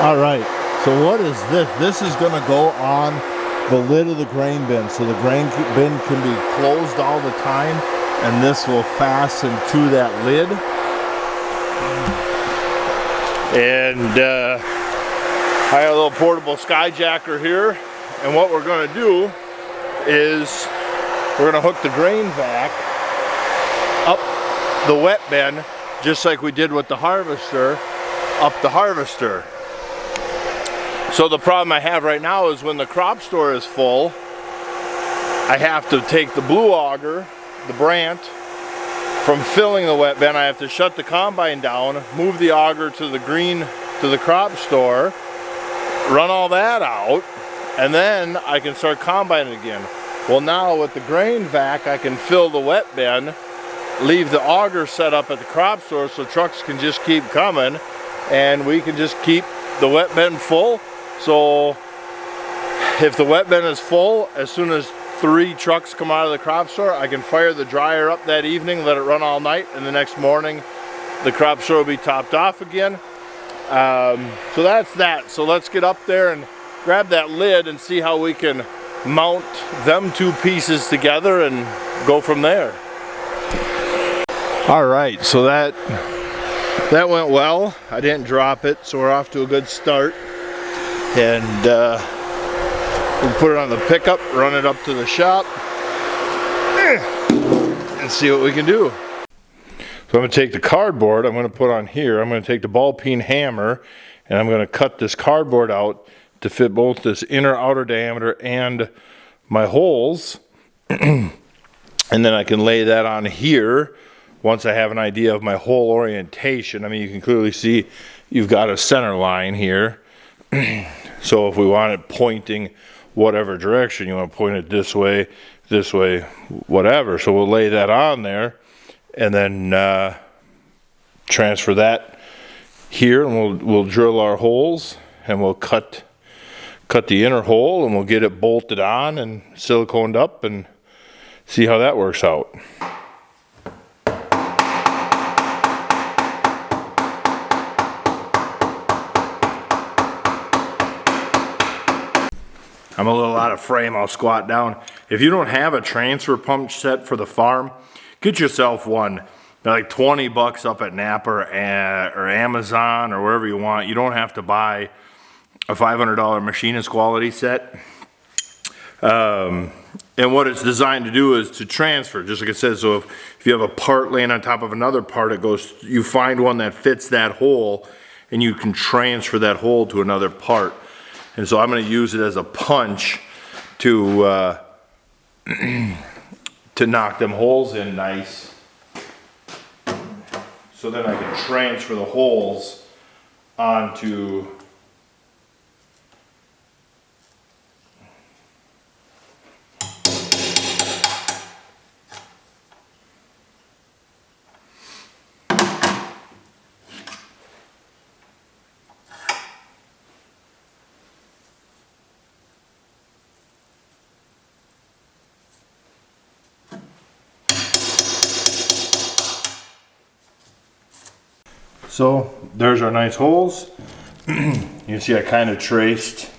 All right, so what is this? This is gonna go on the lid of the grain bin, so the grain bin can be closed all the time, and this will fasten to that lid. And I have a little portable skyjacker here, and what we're gonna do is we're gonna hook the grain vac up the wet bin, just like we did with the harvester, up the harvester. So the problem I have right now is when the crop store is full, I have to take the blue auger, the Brandt, from filling the wet bin. I have to shut the combine down, move the auger to the crop store, run all that out, and then I can start combining again. Well, now with the grain vac, I can fill the wet bin, leave the auger set up at the crop store so trucks can just keep coming, and we can just keep the wet bin full. So if the wet bin is full, as soon as 3 trucks come out of the crop store, I can fire the dryer up that evening, let it run all night, and the next morning the crop store will be topped off again. So that's that. So let's get up there and grab that lid and see how we can mount them 2 pieces together and go from there. All right, so that went well. I didn't drop it, so we're off to a good start. And we'll put it on the pickup, run it up to the shop, and see what we can do. So I'm going to take the cardboard I'm going to put on here. I'm going to take the ball peen hammer, and I'm going to cut this cardboard out to fit both this inner outer diameter and my holes. And then I can lay that on here once I have an idea of my hole orientation. I mean, you can clearly see you've got a center line here. So if we want it pointing whatever direction, you want to point it this way, whatever. So we'll lay that on there and then transfer that here, and we'll drill our holes, and we'll cut the inner hole, and we'll get it bolted on and siliconed up and see how that works out. I'm a little out of frame, I'll squat down. If you don't have a transfer pump set for the farm, get yourself one. They're like 20 bucks up at Napa or Amazon or wherever you want. You don't have to buy a $500 machinist quality set. And what it's designed to do is to transfer, just like it says. So if you have a part laying on top of another part, it goes, you find one that fits that hole, and you can transfer that hole to another part. And so I'm going to use it as a punch to to knock them holes in nice, so then I can transfer the holes onto So there's our nice holes. You can see I kind of traced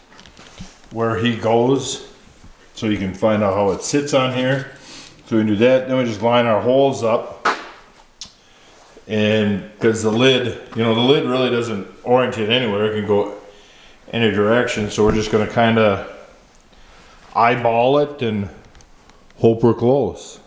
where he goes, so you can find out how it sits on here. So we can do that. Then we just line our holes up, and because the lid, the lid really doesn't orientate anywhere. It can go any direction. So we're just going to kind of eyeball it and hope we're close.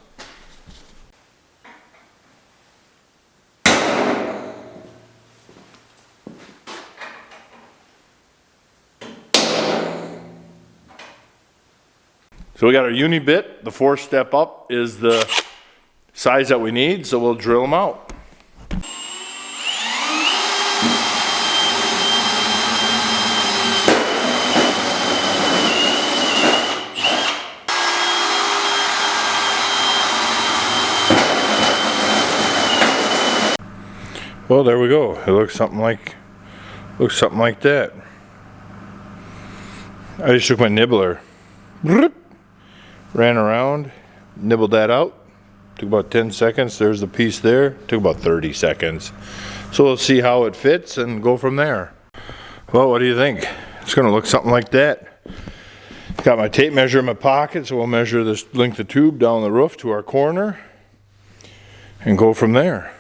So we got our uni bit. The 4-step up is the size that we need, so we'll drill them out. Well, there we go. It looks something like that. I just took my nibbler, ran around, nibbled that out. Took about 10 seconds. There's the piece there. Took about 30 seconds. So we'll see how it fits and go from there. Well, what do you think? It's going to look something like that. Got my tape measure in my pocket, so we'll measure this length of tube down the roof to our corner and go from there.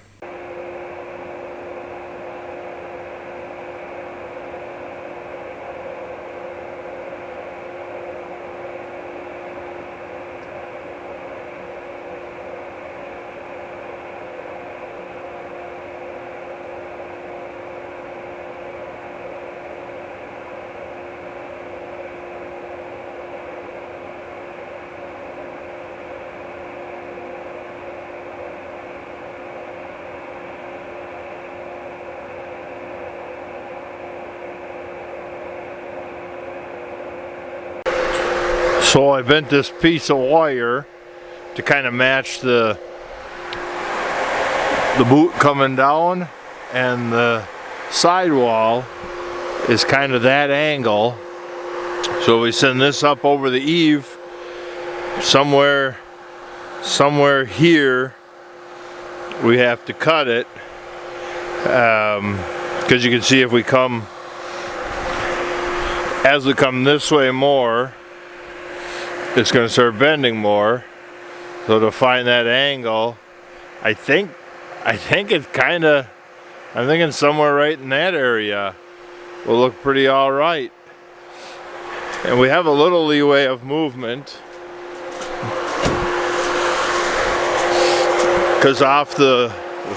So I bent this piece of wire to kind of match the boot coming down, and the sidewall is kind of that angle. So we send this up over the eave somewhere here. We have to cut it because you can see if we come as we come this way more, it's going to start bending more. So to find that angle, I think it's kind of, I'm thinking somewhere right in that area will look pretty all right. And we have a little leeway of movement because off the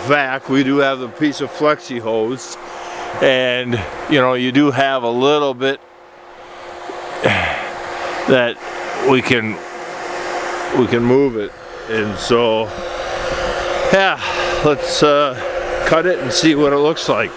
vac we do have a piece of flexi hose, and you know, you do have a little bit that we can move it. And so yeah, let's cut it and see what it looks like.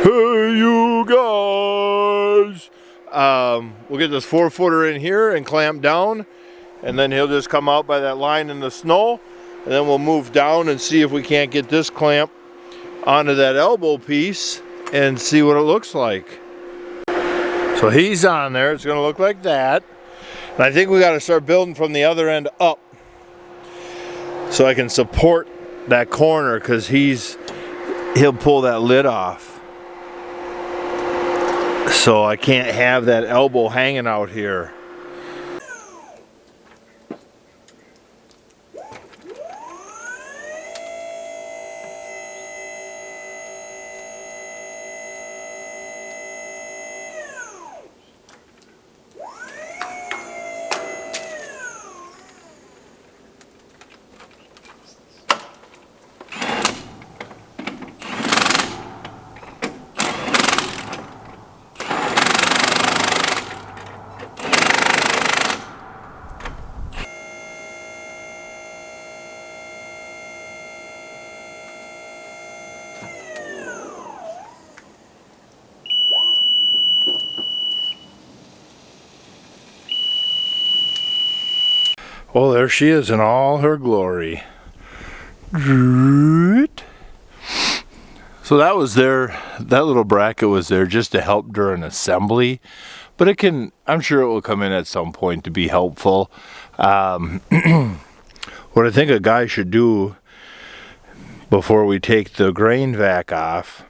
Hey you guys! We'll get this 4-footer in here and clamp down, and then he'll just come out by that line in the snow, and then we'll move down and see if we can't get this clamp onto that elbow piece and see what it looks like. So he's on there. It's going to look like that, and I think we got to start building from the other end up so I can support that corner, because he'll pull that lid off. So I can't have that elbow hanging out here. Oh, there she is in all her glory. So that was there, that little bracket was there just to help during assembly, but it can, I'm sure it will come in at some point to be helpful. What I think a guy should do before we take the grain vac off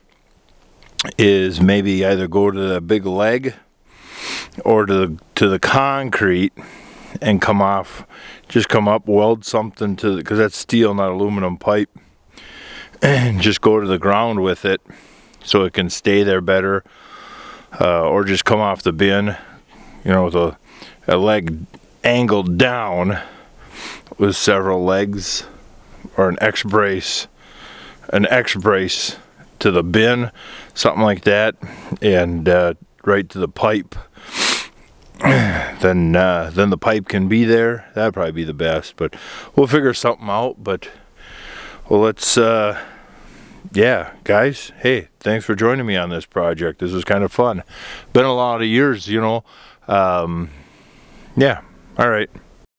is maybe either go to the big leg or to the concrete and come off, just come up, weld something to, because that's steel, not aluminum pipe, and just go to the ground with it so it can stay there better, or just come off the bin, you know, with a leg angled down with several legs, or an X brace to the bin, something like that, and right to the pipe. Then the pipe can be there. That'd probably be the best, but we'll figure something out. But well, let's yeah, guys, hey, thanks for joining me on this project. This was kind of fun. Been a lot of years, you know. Yeah, All right.